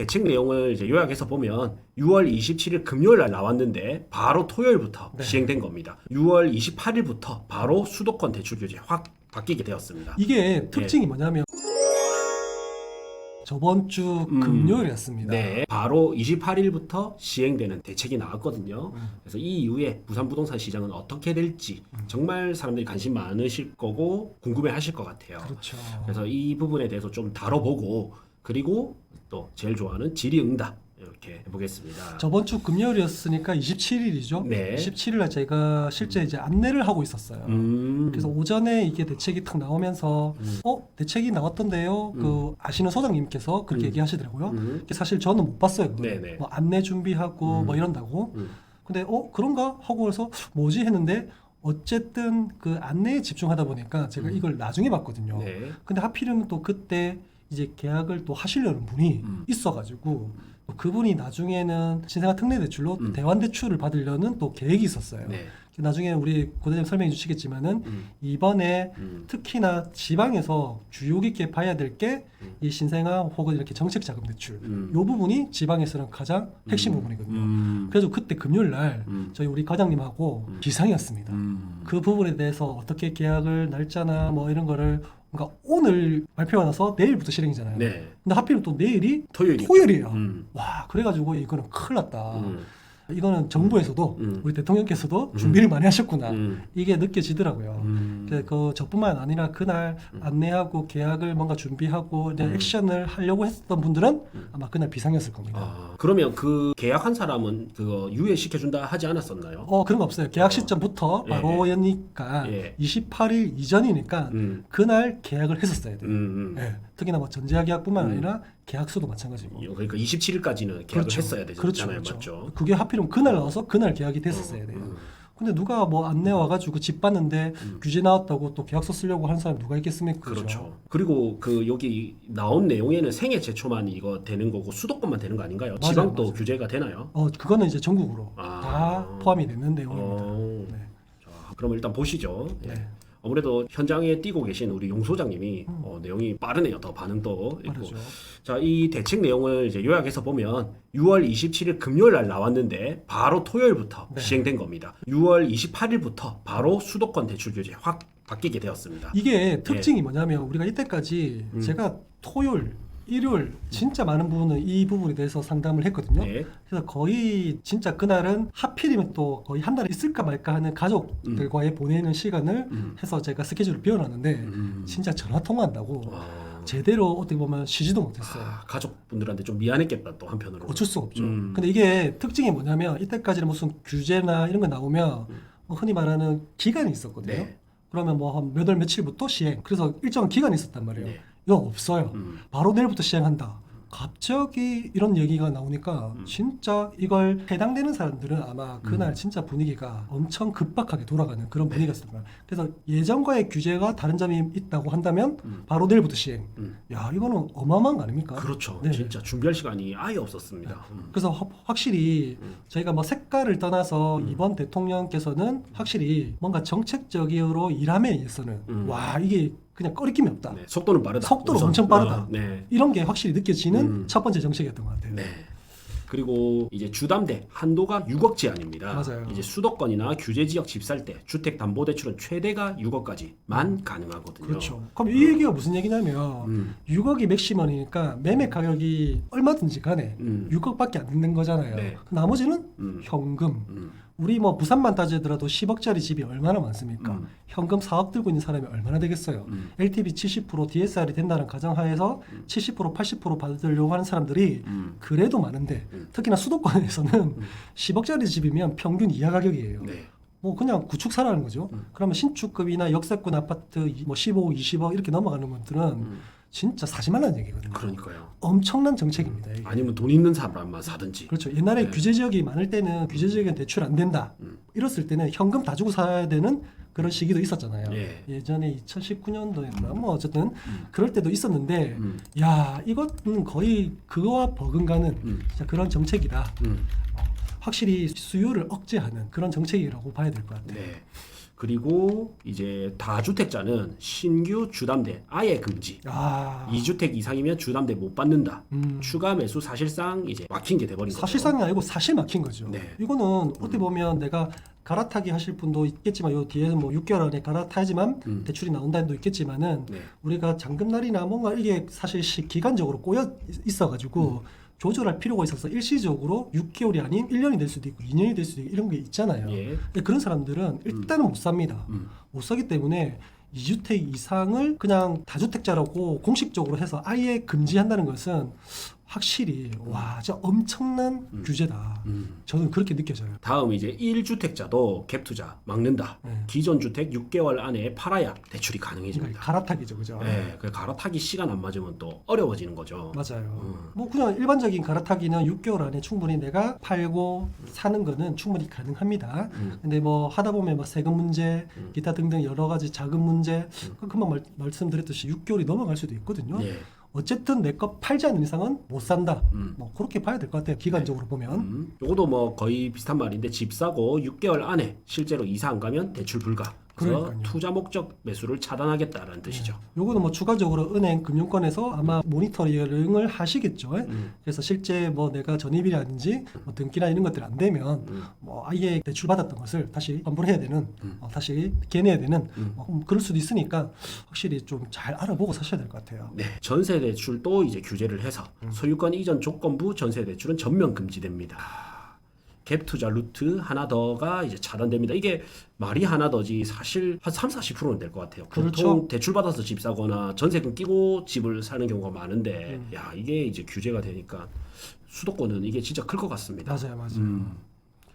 대책 내용을 이제 요약해서 보면 6월 27일 금요일 날 나왔는데 바로 토요일부터 네. 시행된 겁니다. 6월 28일부터 바로 수도권 대출 규제 확 바뀌게 되었습니다. 이게 특징이 뭐냐면 저번 주 금요일이었습니다. 네, 바로 28일부터 시행되는 대책이 나왔거든요. 그래서 이 이후에 부산 부동산 시장은 어떻게 될지 정말 사람들이 관심 많으실 거고 궁금해하실 것 같아요. 그렇죠. 그래서 이 부분에 대해서 좀 다뤄보고 그리고 또 제일 좋아하는 질의응답 이렇게 해보겠습니다. 저번 주 금요일이었으니까 27일이죠. 네. 27일 날 제가 실제 이제 안내를 하고 있었어요. 그래서 오전에 이게 대책이 탁 나오면서 대책이 나왔던데요. 그 아시는 소장님께서 그렇게 얘기하시더라고요. 사실 저는 못 봤어요. 네네. 뭐 안내 준비하고 뭐 이런다고. 근데 그런가 하고 그래서 뭐지 했는데 어쨌든 그 안내에 집중하다 보니까 제가 이걸 나중에 봤거든요. 네. 근데 하필이면 또 그때 이제 계약을 또 하시려는 분이 있어가지고 또 그분이 나중에는 신생아 특례 대출로 대환 대출을 받으려는 또 계획이 있었어요. 네. 나중에 우리 고대장 설명해 주시겠지만은 이번에 특히나 지방에서 주요 깊게 봐야 될 게 이 신생아 혹은 이렇게 정책 자금 대출 요 부분이 지방에서는 가장 핵심 부분이거든요. 그래서 그때 금요일 날 저희 우리 과장님하고 기상이었습니다. 그 부분에 대해서 어떻게 계약을 날짜나 뭐 이런 거를 그러니까 오늘 발표가 나서 내일부터 실행이잖아요. 네. 근데 하필 또 내일이 토요일이죠. 토요일이에요. 와, 그래가지고 이거는 큰일 났다. 이거는 정부에서도 우리 대통령께서도 준비를 많이 하셨구나. 이게 느껴지더라고요. 그 저뿐만 아니라 그날 안내하고 계약을 뭔가 준비하고 이제 액션을 하려고 했던 분들은 아마 그날 비상이었을 겁니다. 아, 그러면 그 계약한 사람은 그거 유예시켜준다 하지 않았었나요? 그런 거 없어요. 계약 시점부터 예. 바로니까 예. 28일 이전이니까 그날 계약을 했었어야 돼요. 예. 특히나 뭐 전제하 계약뿐만 아니라 계약서도 마찬가지고. 그러니까 27일까지는 계약을 그렇죠. 했어야 되잖아요, 그렇죠. 맞죠? 그게 하필이면 그날 나와서 그날 계약이 됐었어야 돼요. 근데 누가 뭐 안내 와가지고 집 봤는데 규제 나왔다고 또 계약서 쓰려고 하는 사람 누가 있겠습니까? 그렇죠. 그리고 그 여기 나온 내용에는 생애 최초만 이거 되는 거고 수도권만 되는 거 아닌가요? 맞아요, 지방도 맞아요. 규제가 되나요? 그거는 이제 전국으로 아. 다 포함이 되는 내용입니다. 네. 자, 그럼 일단 보시죠. 예. 네. 아무래도 현장에 뛰고 계신 우리 용 소장님이 내용이 빠르네요. 더 반응도 있고. 빠르죠. 자, 이 대책 내용을 이제 요약해서 보면 6월 27일 금요일 날 나왔는데 바로 토요일부터 네. 시행된 겁니다. 6월 28일부터 바로 수도권 대출 규제 확 바뀌게 되었습니다. 이게 특징이 뭐냐면 우리가 이때까지 제가 토요일, 일요일 진짜 많은 부분은 이 부분에 대해서 상담을 했거든요. 네. 그래서 거의 진짜 그날은 하필이면 또 거의 한 달 있을까 말까 하는 가족들과의 보내는 시간을 해서 제가 스케줄을 비워놨는데 진짜 전화 통화한다고 제대로 어떻게 보면 쉬지도 못했어요. 가족분들한테 좀 미안했겠다 또 한편으로. 어쩔 수가 없죠. 근데 이게 특징이 뭐냐면 이때까지는 무슨 규제나 이런 거 나오면 뭐 흔히 말하는 기간이 있었거든요. 네. 그러면 뭐 한 몇 월 며칠부터 시행. 그래서 일정한 기간이 있었단 말이에요. 네. 이거 없어요. 바로 내일부터 시행한다. 갑자기 이런 얘기가 나오니까 진짜 이걸 해당되는 사람들은 아마 그날 진짜 분위기가 엄청 급박하게 돌아가는 그런 분위기였을 거예요. 그래서 예전과의 규제가 다른 점이 있다고 한다면 바로 내일부터 시행. 야, 이거는 어마어마한 거 아닙니까? 그렇죠. 네. 진짜 준비할 시간이 아예 없었습니다. 그래서 확실히 저희가 뭐 색깔을 떠나서 이번 대통령께서는 확실히 뭔가 정책적으로 일함에 있어서는 와, 이게 그냥 꺼리낌이 없다. 네, 속도는 빠르다. 속도로 우선. 엄청 빠르다. 네. 이런 게 확실히 느껴지는 첫 번째 정책이었던 것 같아요. 네. 그리고 이제 주담대 한도가 6억 제한입니다. 맞아요. 이제 수도권이나 규제 지역 집 살 때 주택 담보 대출은 최대가 6억까지만 가능하거든요. 그렇죠. 그럼 이 얘기가 무슨 얘기냐면 6억이 맥시멈이니까 매매 가격이 얼마든지 간에 6억밖에 안 되는 거잖아요. 네. 나머지는 현금. 우리 뭐 부산만 따지더라도 10억짜리 집이 얼마나 많습니까? 현금 4억 들고 있는 사람이 얼마나 되겠어요? LTV 70% DSR이 된다는 가정하에서 70% 80% 받으려고 하는 사람들이 그래도 많은데 특히나 수도권에서는 10억짜리 집이면 평균 이하 가격이에요. 네. 뭐 그냥 구축 사라는 거죠. 그러면 신축급이나 역세권 아파트 뭐 15억, 20억 이렇게 넘어가는 것들은 진짜 사지 말라는 얘기거든요. 그러니까요. 엄청난 정책입니다. 이게. 아니면 돈 있는 사람만 사든지. 그렇죠. 옛날에 네. 규제 지역이 많을 때는 규제 지역은 대출 안 된다. 이랬을 때는 현금 다 주고 사야 되는 그런 시기도 있었잖아요. 예. 예전에 2019년도였나 뭐 어쨌든 그럴 때도 있었는데 야, 이것은 거의 그거와 버금가는 진짜 그런 정책이다. 확실히 수요를 억제하는 그런 정책이라고 봐야 될 것 같아요. 네. 그리고 이제 다주택자는 신규 주담대 아예 금지. 아, 2주택 이상이면 주담대 못 받는다. 추가 매수 사실상 이제 막힌 게 돼버린 거죠. 사실상이 아니고 사실 막힌 거죠. 네. 이거는 어떻게 보면 내가 갈아타기 하실 분도 있겠지만 요 뒤에는 뭐 6개월 안에 갈아타야지만 대출이 나온다는 도 있겠지만은 네. 우리가 잔금날이나 뭔가 이게 사실 기간적으로 꼬여 있어가지고 조절할 필요가 있어서 일시적으로 6개월이 아닌 1년이 될 수도 있고 2년이 될 수도 있고 이런 게 있잖아요. 예. 근데 그런 사람들은 일단은 못 삽니다. 못 사기 때문에 2주택 이상을 그냥 다주택자라고 공식적으로 해서 아예 금지한다는 것은 확실히 와 진짜 엄청난 규제다. 저는 그렇게 느껴져요. 다음 이제 1주택자도 갭 투자 막는다. 네. 기존 주택 6개월 안에 팔아야 대출이 가능해집니다. 그러니까 갈아타기죠, 그죠? 네, 그 갈아타기 시간 안 맞으면 또 어려워지는 거죠. 맞아요. 뭐 그냥 일반적인 갈아타기는 6개월 안에 충분히 내가 팔고 사는 거는 충분히 가능합니다. 근데 뭐 하다 보면 뭐 세금 문제, 기타 등등 여러 가지 자금 문제, 금방 말씀드렸듯이 6개월이 넘어갈 수도 있거든요. 네. 어쨌든 내 거 팔지 않는 이상은 못 산다. 뭐 그렇게 봐야 될 것 같아요. 기간적으로 보면. 요것도 뭐 거의 비슷한 말인데 집 사고 6개월 안에 실제로 이사 안 가면 대출 불가. 그래서 그러니까요. 투자 목적 매수를 차단하겠다라는 뜻이죠. 요거는 뭐 추가적으로 은행 금융권에서 아마 모니터링을 하시겠죠. 그래서 실제 뭐 내가 전입이라든지 뭐 등기나 이런 것들이 안 되면 뭐 아예 대출 받았던 것을 다시 환불해야 되는 다시 개내야 되는 그럴 수도 있으니까 확실히 좀 잘 알아보고 사셔야 될 것 같아요. 네, 전세 대출도 이제 규제를 해서 소유권 이전 조건부 전세 대출은 전면 금지됩니다. 갭 투자 루트 하나 더가 이제 차단됩니다. 이게 말이 하나 더지 사실 한 30-40%는 될 것 같아요. 그렇죠. 보통 대출 받아서 집 사거나 전세금 끼고 집을 사는 경우가 많은데 야 이게 이제 규제가 되니까 수도권은 이게 진짜 클 것 같습니다. 맞아요.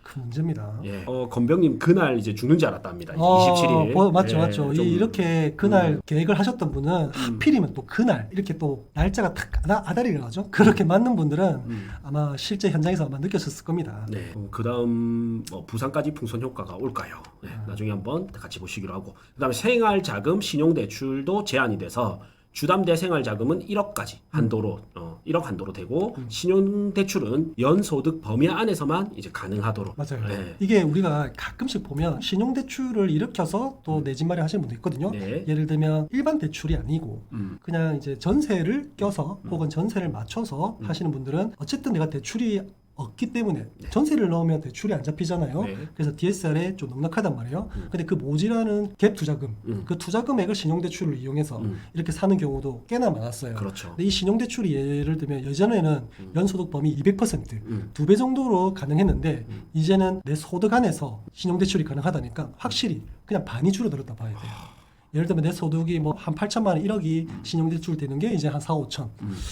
큰 문제입니다. 예. 건병님 그날 이제 죽는 줄 알았답니다. 27일. 맞죠. 이렇게 그날 계획을 하셨던 분은 하필이면 또 그날 이렇게 또 날짜가 탁 아다리를 가죠. 그렇게 맞는 분들은 아마 실제 현장에서 아마 느꼈었을 겁니다. 네. 그다음 뭐 부산까지 풍선 효과가 올까요? 네. 나중에 한번 같이 보시기로 하고. 그다음에 생활 자금 신용 대출도 제한이 돼서 주담대 생활 자금은 1억까지 한도로 1억 한도로 되고 신용 대출은 연소득 범위 안에서만 이제 가능하도록. 맞아요. 네. 이게 우리가 가끔씩 보면 신용대출을 일으켜서 또 내 집 마련 하시는 분도 있거든요. 네. 예를 들면 일반 대출이 아니고 그냥 이제 전세를 껴서 혹은 전세를 맞춰서 하시는 분들은 어쨌든 내가 대출이 없기 때문에 전세를 넣으면 대출이 안 잡히잖아요. 네. 그래서 DSR에 좀 넉넉하단 말이에요. 근데 그 모자라는 갭 투자금, 그 투자금액을 신용대출을 이용해서 이렇게 사는 경우도 꽤나 많았어요. 그렇죠. 근데 이 신용대출이 예를 들면 예전에는 연소득 범위 200% 2배 정도로 가능했는데 이제는 내 소득 안에서 신용대출이 가능하다니까 확실히 그냥 반이 줄어들었다 봐야 돼요. 예를 들면 내 소득이 뭐 한 8천만 원, 1억이 신용대출 되는 게 이제 한 4, 5천.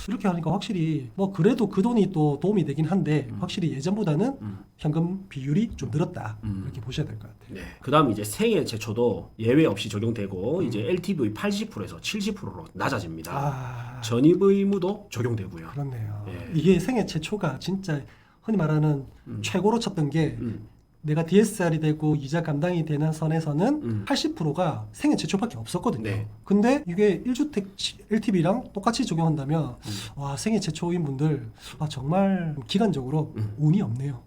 이렇게 하니까 확실히 뭐 그래도 그 돈이 또 도움이 되긴 한데 확실히 예전보다는 현금 비율이 좀 늘었다. 이렇게 보셔야 될 것 같아요. 네. 그다음 이제 생애 제초도 예외 없이 적용되고 이제 LTV 80%에서 70%로 낮아집니다. 아, 전입 의무도 적용되고요. 그렇네요. 예. 이게 생애 최초가 진짜 흔히 말하는 최고로 쳤던 게 내가 DSR이 되고 이자 감당이 되는 선에서는 80%가 생애 최초밖에 없었거든요. 네. 근데 이게 1주택 LTV랑 똑같이 적용한다면 와 생애 최초인 분들 정말 기간적으로 운이 없네요.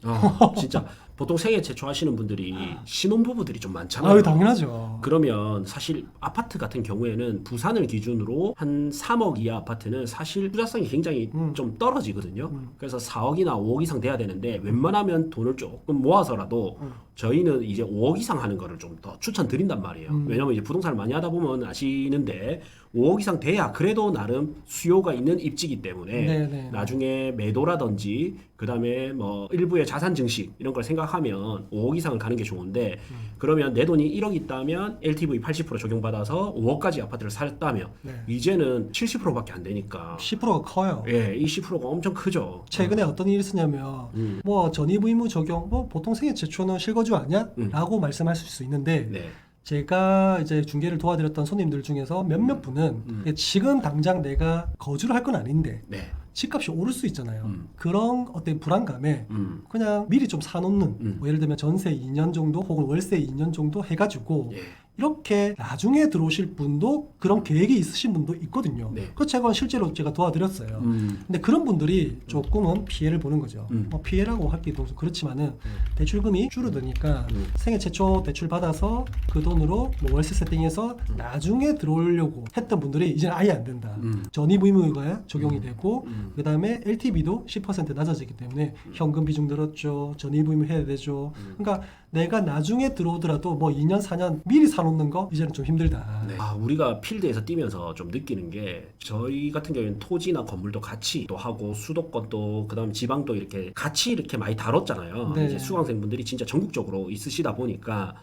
진짜 보통 생애 제초 하시는 분들이 신혼부부들이 좀 많잖아요. 아유 당연하죠. 그러면 사실 아파트 같은 경우에는 부산을 기준으로 한 3억 이하 아파트는 사실 투자성이 굉장히 좀 떨어지거든요. 그래서 4억이나 5억 이상 돼야 되는데 웬만하면 돈을 조금 모아서라도 저희는 이제 5억 이상 하는 거를 좀 더 추천드린단 말이에요. 왜냐면 이제 부동산을 많이 하다 보면 아시는데 5억 이상 돼야 그래도 나름 수요가 있는 입지이기 때문에 네네. 나중에 매도라든지 그다음에 뭐 일부의 자산 증식 이런 걸 생각하면 5억 이상을 가는 게 좋은데 그러면 내 돈이 1억 있다면 LTV 80% 적용받아서 5억까지 아파트를 샀다면 네. 이제는 70%밖에 안 되니까 10%가 커요. 예, 이 10%가 엄청 크죠. 최근에 어떤 일이 있었냐면 뭐 전입 의무 적용 뭐 보통 생애 최초는 실거주 아니야? 라고 말씀하실 수 있는데 네. 제가 이제 중개를 도와드렸던 손님들 중에서 몇몇 분은 지금 당장 내가 거주를 할 건 아닌데 네. 집값이 오를 수 있잖아요. 그런 어떤 불안감에 그냥 미리 좀 사놓는 뭐 예를 들면 전세 2년 정도 혹은 월세 2년 정도 해가지고 예. 이렇게 나중에 들어오실 분도 그런 계획이 있으신 분도 있거든요. 네. 그 제가 실제로 제가 도와드렸어요. 근데 그런 분들이 조금은 피해를 보는 거죠. 뭐 피해라고 하기도 그렇지만은 대출금이 줄어드니까 생애 최초 대출 받아서 그 돈으로 뭐 월세 세팅해서 나중에 들어오려고 했던 분들이 이제는 아예 안 된다. 전입 의무가 적용이 되고 그 다음에 LTV도 10% 낮아지기 때문에 현금 비중 늘었죠. 전입 의무 해야 되죠. 그러니까 내가 나중에 들어오더라도 뭐 2년 4년 미리 사놓는 거 이제는 좀 힘들다. 네. 우리가 필드에서 뛰면서 좀 느끼는 게 저희 같은 경우에는 토지나 건물도 같이 또 하고 수도권도 그다음 지방도 이렇게 같이 이렇게 많이 다뤘잖아요. 네. 이제 수강생분들이 진짜 전국적으로 있으시다 보니까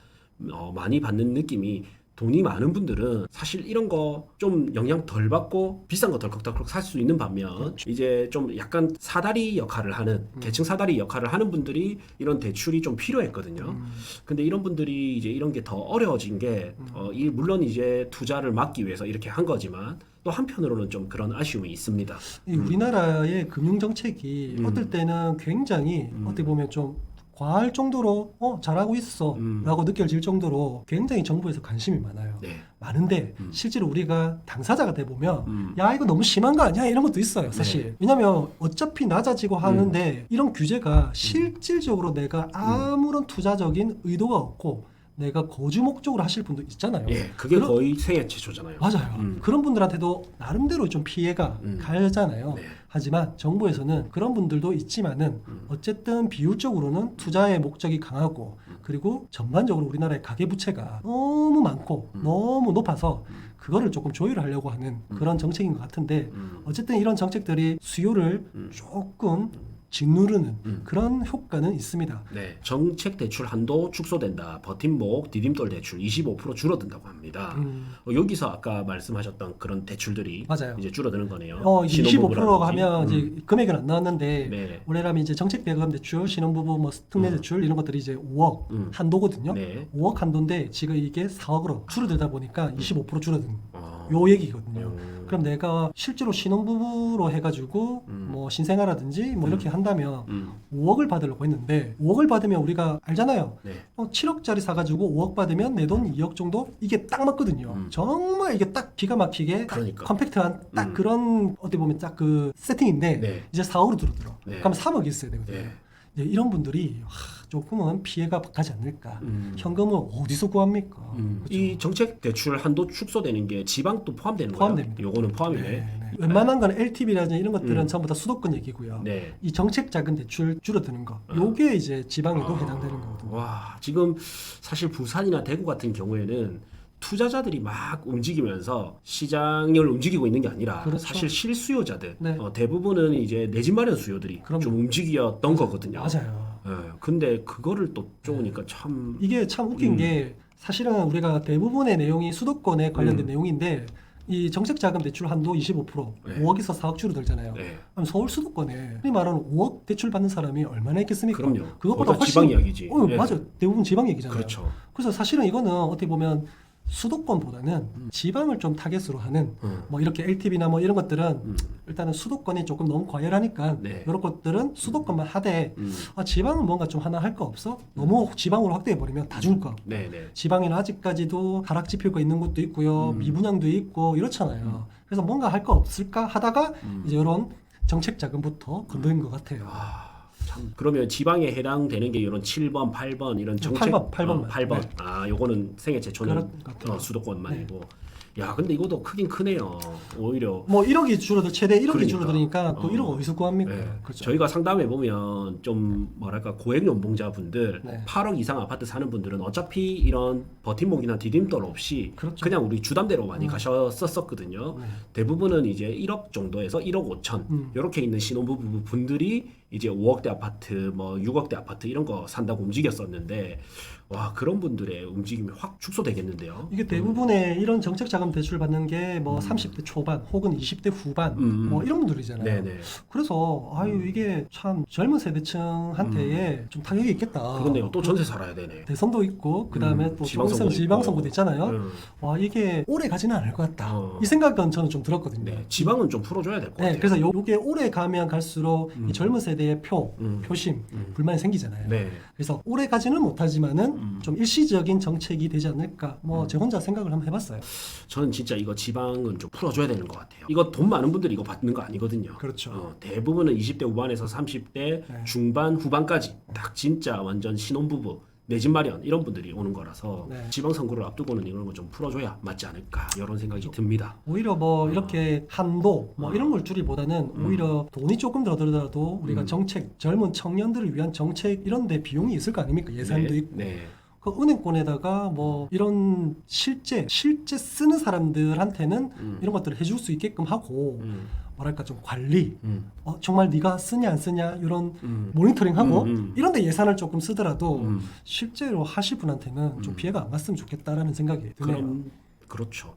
많이 받는 느낌이 돈이 많은 분들은 사실 이런 거 좀 영향 덜 받고 비싼 거 덜컥덜컥 살 수 있는 반면 그렇죠. 이제 좀 약간 사다리 역할을 하는 계층 사다리 역할을 하는 분들이 이런 대출이 좀 필요했거든요. 근데 이런 분들이 이제 이런 게 더 어려워진 게 물론 이제 투자를 막기 위해서 이렇게 한 거지만 또 한편으로는 좀 그런 아쉬움이 있습니다. 이 우리나라의 금융 정책이 어떨 때는 굉장히 어떻게 보면 좀 과할 정도로 잘하고 있어 라고 느껴질 정도로 굉장히 정부에서 관심이 많아요. 네. 많은데 실제로 우리가 당사자가 돼 보면 야 이거 너무 심한 거 아니야 이런 것도 있어요 사실. 네. 왜냐하면 어차피 낮아지고 하는데 이런 규제가 실질적으로 내가 아무런 투자적인 의도가 없고 내가 거주 목적으로 하실 분도 있잖아요. 예, 그게 거의 생애 최초잖아요. 맞아요. 그런 분들한테도 나름대로 좀 피해가 가잖아요. 네. 하지만 정부에서는 그런 분들도 있지만은 어쨌든 비율적으로는 투자의 목적이 강하고 그리고 전반적으로 우리나라의 가계부채가 너무 많고 너무 높아서 그거를 조금 조율하려고 하는 그런 정책인 것 같은데 어쨌든 이런 정책들이 수요를 조금 짓누르는 그런 효과는 있습니다. 네, 정책 대출 한도 축소된다. 버팀목, 디딤돌 대출 25% 줄어든다고 합니다. 여기서 아까 말씀하셨던 그런 대출들이 맞아요. 이제 줄어드는 거네요. 25%가 하면 이제 금액은 안 나왔는데 네. 원래라면 이제 정책 대금 대출, 신혼부부 뭐 특례 대출 이런 것들이 이제 5억 한도거든요. 네. 5억 한도인데 지금 이게 4억으로 줄어들다 보니까 25% 줄어든 어. 요 얘기거든요. 그럼 내가 실제로 신혼부부로 해가지고 뭐 신생아라든지 뭐 이렇게 한다면 5억을 받으려고 했는데 5억을 받으면 우리가 알잖아요. 네. 7억짜리 사가지고 5억 받으면 내 돈 2억 정도 이게 딱 맞거든요. 정말 이게 딱 기가 막히게 그러니까. 컴팩트한 딱 그런 어떻게 보면 딱 그 세팅인데 네. 이제 4억으로 들어들어. 네. 그럼 3억이 있어야 되거든요. 네. 이제 이런 분들이 조금은 피해가 가지 않을까. 현금은 어디서 구합니까? 그렇죠. 이 정책 대출 한도 축소되는 게 지방도 포함되는 포함됩니다. 거예요? 요거는 포함이네. 네. 웬만한 건 LTV라든지 이런 것들은 전부 다 수도권 얘기고요. 네. 이 정책 자금 대출 줄어드는 거, 요게 이제 지방에도 해당되는 거거든요. 와, 지금 사실 부산이나 대구 같은 경우에는 투자자들이 막 움직이면서 시장을 움직이고 있는 게 아니라 그렇죠. 사실 실수요자들 네. 대부분은 이제 내 집 마련 수요들이 그럼요. 좀 움직였던 거거든요. 맞아요. 예, 근데 그거를 또 쪼으니까 참 이게 참 웃긴 게 사실은 우리가 대부분의 내용이 수도권에 관련된 내용인데 이 정책자금 대출 한도 25% 네. 5억에서 4억 줄어들잖아요. 네. 그럼 서울 수도권에 흔히 말하는 5억 대출 받는 사람이 얼마나 있겠습니까? 그럼요. 그것보다 거기다 훨씬 지방 이야기지. 예. 맞아요. 대부분 지방 얘기잖아요. 그렇죠. 그래서 사실은 이거는 어떻게 보면 수도권보다는 지방을 좀 타겟으로 하는 뭐 이렇게 LTV나 뭐 이런 것들은 일단은 수도권이 조금 너무 과열하니까 네. 이런 것들은 수도권만 하되 지방은 뭔가 좀 하나 할 거 없어? 너무 지방으로 확대해 버리면 다 줄 거. 네, 네. 지방에는 아직까지도 하락 지표가 있는 곳도 있고요, 미분양도 있고 이렇잖아요. 그래서 뭔가 할 거 없을까 하다가 이제 이런 정책 자금부터 건드린 것 같아요. 참 그러면 지방에 해당되는 게 이런 7번, 8번 이런 정책 8번만. 8번. 네. 아, 요거는 생애 최초는 그런 것 같아요. 수도권만이고. 야, 근데 이것도 크긴 크네요. 오히려 뭐 1억이 줄어들 최대 1억이 그러니까. 줄어드니까 또 1억 어디서 구합니까? 네. 그렇죠. 저희가 상담해 보면 좀 뭐랄까 고액 연봉자분들 네. 8억 이상 아파트 사는 분들은 어차피 이런 버팀목이나 디딤돌 없이 그렇죠. 그냥 우리 주담대로 많이 가셨었거든요. 네. 대부분은 이제 1억 정도에서 1억 5천 이렇게 있는 신혼부부 분들이 이제 5억대 아파트, 뭐 6억대 아파트 이런 거 산다고 움직였었는데 와, 그런 분들의 움직임이 확 축소되겠는데요. 이게 대부분의 이런 정책 자금 대출 받는 게 뭐 30대 초반 혹은 20대 후반 뭐 이런 분들이잖아요. 네네. 그래서 아유 이게 참 젊은 세대층한테에 좀 타격이 있겠다. 그런데요, 또 전세 살아야 되네. 대선도 있고 그 다음에 또 지방선거도 지방선거도 있잖아요. 음. 와 이게 오래 가지는 않을 것 같다. 어. 이 생각은 저는 좀 들었거든요. 네, 지방은 좀 풀어줘야 될 것 네, 같아요. 그래서 요게 오래 가면 갈수록 이 젊은 세대 대해 표심, 불만이 생기잖아요. 네. 그래서 오래 가지는 못하지만은 좀 일시적인 정책이 되지 않을까. 뭐 제 혼자 생각을 한번 해봤어요. 저는 진짜 이거 지방은 좀 풀어줘야 되는 것 같아요. 이거 돈 많은 분들이 이거 받는 거 아니거든요. 그렇죠. 대부분은 20대 후반에서 30대 중반 후반까지 딱 진짜 완전 신혼부부 내 집 마련 이런 분들이 오는 거라서 네. 지방선거를 앞두고는 이런 거 좀 풀어줘야 맞지 않을까 이런 생각이 듭니다. 오히려 뭐 이렇게 한도 뭐 이런 걸 줄이보다는 오히려 돈이 조금 더 들더라도 우리가 정책, 젊은 청년들을 위한 정책 이런 데 비용이 있을 거 아닙니까? 예산도 네, 있고. 네. 그 은행권에다가 뭐 이런 실제 쓰는 사람들한테는 이런 것들을 해줄 수 있게끔 하고 뭐랄까 좀 관리 정말 네가 쓰냐 안 쓰냐 이런 모니터링하고 이런 데 예산을 조금 쓰더라도 실제로 하실 분한테는 좀 피해가 안 갔으면 좋겠다라는 생각이 드네요. 그렇죠.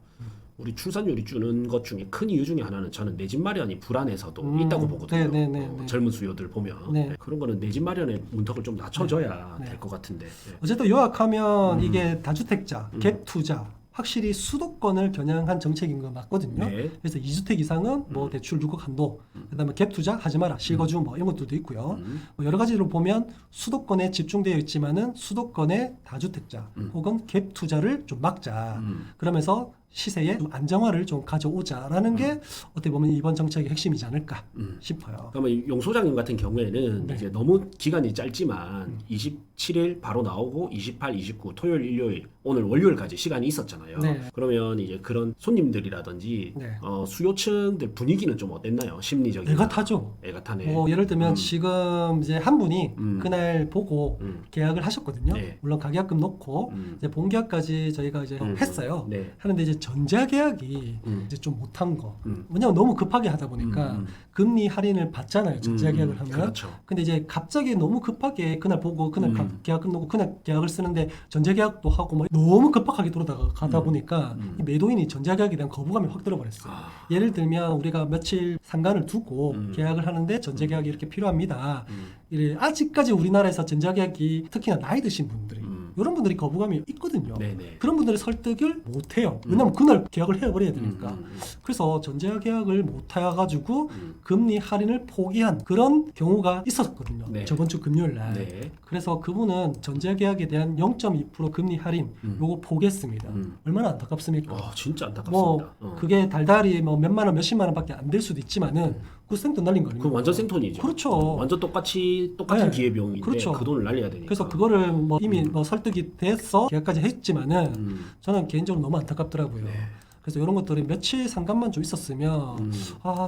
우리 출산율이 주는 것 중에 큰 이유 중에 하나는 저는 내 집 마련이 불안해서도 있다고 보거든요. 네. 젊은 수요들 보면 네. 그런 거는 내 집 마련의 문턱을 좀 낮춰줘야 네. 될 것 같은데. 네. 어쨌든 요약하면 이게 다주택자, 갭 투자 확실히 수도권을 겨냥한 정책인 거 맞거든요. 네. 그래서 2주택 이상은 뭐 대출 6억 한도, 그다음에 갭 투자 하지 마라, 실거주 뭐 이런 것들도 있고요. 뭐 여러 가지로 보면 수도권에 집중되어 있지만은 수도권의 다주택자 혹은 갭 투자를 좀 막자. 그러면서 시세의 좀 안정화를 좀 가져오자라는 게 어떻게 보면 이번 정책의 핵심이지 않을까 싶어요. 그러면 용 소장님 같은 경우에는 네. 이제 너무 기간이 짧지만 27일 바로 나오고 28, 29 토요일, 일요일 오늘 월요일까지 시간이 있었잖아요. 네. 그러면 이제 그런 손님들이라든지 네. 수요층들 분위기는 좀 어땠나요? 심리적인. 애가 타죠. 애가 타네. 뭐 예를 들면 지금 이제 한 분이 그날 보고 음. 계약을 하셨거든요. 네. 물론 가계약금 넣고 이제 본계약까지 저희가 이제 했어요. 네. 하는데 이제 전자계약이 이제 좀 못한 거. 음. 왜냐면 너무 급하게 하다 보니까 금리 할인을 받잖아요. 전자계약을 하면. 그렇죠. 근데 이제 갑자기 너무 급하게 그날 보고 그날 계약금 넣고 그날 계약을 쓰는데 전자계약도 하고 뭐 너무 급하게 가다 보니까 이 매도인이 전자계약에 대한 거부감이 확 들어버렸어요. 예를 들면 우리가 며칠 상간을 두고 계약을 하는데 전자계약이 이렇게 필요합니다. 아직까지 우리나라에서 전자계약이 특히나 나이 드신 분들이 이런 분들이 거부감이 있거든요. 네네. 그런 분들이 설득을 못해요. 왜냐면 그날 계약을 해버려야 되니까. 그래서 전자계약을 못 해가지고 금리 할인을 포기한 그런 경우가 있었거든요. 네. 저번 주 금요일 날. 네. 그래서 그분은 전자계약에 대한 0.2% 금리 할인 요거 포기했습니다. 얼마나 안타깝습니까? 진짜 안타깝습니다. 뭐 그게 달달이 뭐 몇만 원, 몇십만 원밖에 안 될 수도 있지만은 그 생돈 날린 거 아닙니까? 그 완전 생돈이죠. 그렇죠. 완전 똑같은 네. 기회비용인데 그렇죠. 그 돈을 날려야 되니까. 그래서 그거를 뭐 이미 뭐 설득이 돼서 계약까지 했지만은 저는 개인적으로 너무 안타깝더라고요. 네. 그래서 이런 것들이 며칠 상간만 좀 있었으면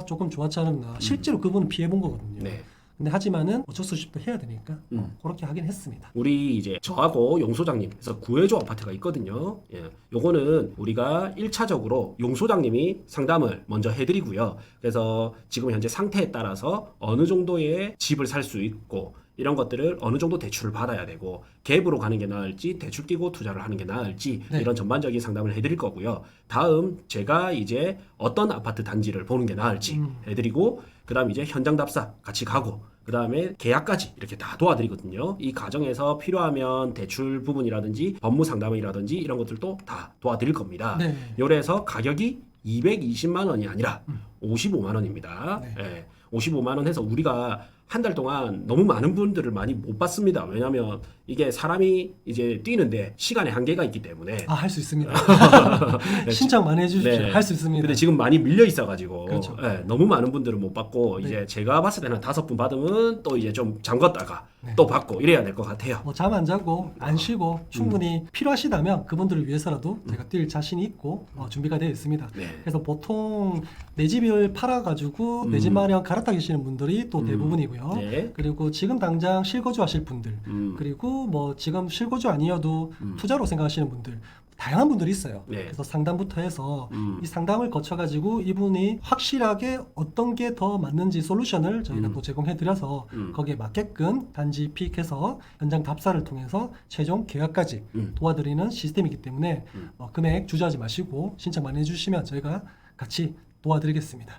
조금 좋았지 않았나. 실제로 그분은 피해 본 거거든요. 네. 근데 하지만은 어쩔 수 없이 또 해야 되니까 그렇게 하긴 했습니다. 우리 이제 저하고 용 소장님 그래서 구해줘 아파트가 있거든요. 예. 요거는 우리가 1차적으로 용 소장님이 상담을 먼저 해드리고요. 그래서 지금 현재 상태에 따라서 어느 정도의 집을 살 수 있고 이런 것들을 어느 정도 대출을 받아야 되고 갭으로 가는 게 나을지 대출 띄고 투자를 하는 게 나을지 네. 이런 전반적인 상담을 해드릴 거고요. 다음 제가 이제 어떤 아파트 단지를 보는 게 나을지 해드리고 그다음 이제 현장 답사 같이 가고 그 다음에 계약까지 이렇게 다 도와드리거든요. 이 과정에서 필요하면 대출 부분이라든지 법무 상담이라든지 이런 것들도 다 도와드릴 겁니다. 네. 요래서 가격이 220만 원이 아니라 55만 원입니다. 네. 예, 55만 원 해서 우리가 한 달 동안 너무 많은 분들을 많이 못 봤습니다. 왜냐하면 이게 사람이 이제 뛰는데 시간에 한계가 있기 때문에 할 수 있습니다. 신청 많이 해주십시오. 네. 할 수 있습니다. 근데 지금 많이 밀려 있어가지고 그렇죠. 예, 너무 많은 분들은 못 받고 네. 이제 제가 봤을 때는 5분 받으면 또 이제 좀 잠궜다가 네. 또 받고 이래야 될 것 같아요. 뭐 잠 안 자고 안 쉬고 충분히 필요하시다면 그분들을 위해서라도 제가 뛸 자신이 있고 준비가 되어 있습니다. 네. 그래서 보통 내 집을 팔아가지고 내 집 마련 갈아타 계시는 분들이 또 대부분이고요. 네. 그리고 지금 당장 실거주 하실 분들 그리고 뭐 지금 실거주 아니어도 투자로 생각하시는 분들 다양한 분들이 있어요. 네. 그래서 상담부터 해서 이 상담을 거쳐가지고 이분이 확실하게 어떤 게 더 맞는지 솔루션을 저희가 또 제공해드려서 거기에 맞게끔 단지 픽해서 현장 답사를 통해서 최종 계약까지 도와드리는 시스템이기 때문에 금액 주저하지 마시고 신청 많이 해주시면 저희가 같이 도와드리겠습니다.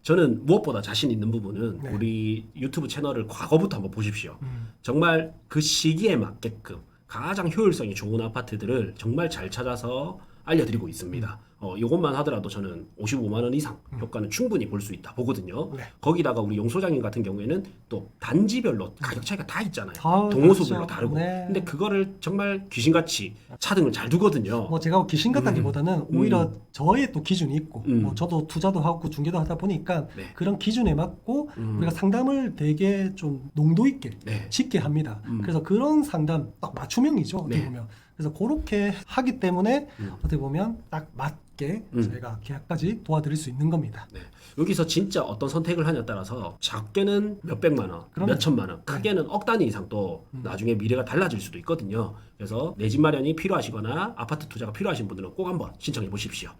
저는 무엇보다 자신 있는 부분은 네. 우리 유튜브 채널을 과거부터 한번 보십시오. 정말 그 시기에 맞게끔 가장 효율성이 좋은 아파트들을 정말 잘 찾아서 알려드리고 있습니다. 이것만 하더라도 저는 55만 원 이상 효과는 충분히 볼 수 있다 보거든요. 네. 거기다가 우리 용 소장님 같은 경우에는 또 단지별로 가격 차이가 다 있잖아요. 다 동호수별로 다르죠. 다르고. 네. 근데 그거를 정말 귀신같이 차등을 잘 두거든요. 뭐 제가 귀신 같다기보다는 오히려 저의 또 기준이 있고 음. 뭐 저도 투자도 하고 중개도 하다 보니까 네. 그런 기준에 맞고 우리가 상담을 되게 좀 농도 있게 네. 쉽게 합니다. 그래서 그런 상담 딱 맞춤형이죠. 어떻게 네. 보면. 그래서 그렇게 하기 때문에 어떻게 보면 딱 맞게 저희가 계약까지 도와드릴 수 있는 겁니다. 네. 여기서 진짜 어떤 선택을 하냐에 따라서 작게는 몇백만 원, 그럼요. 몇천만 원, 크게는 억 단위 이상 또 나중에 미래가 달라질 수도 있거든요. 그래서 내 집 마련이 필요하시거나 아파트 투자가 필요하신 분들은 꼭 한번 신청해 보십시오.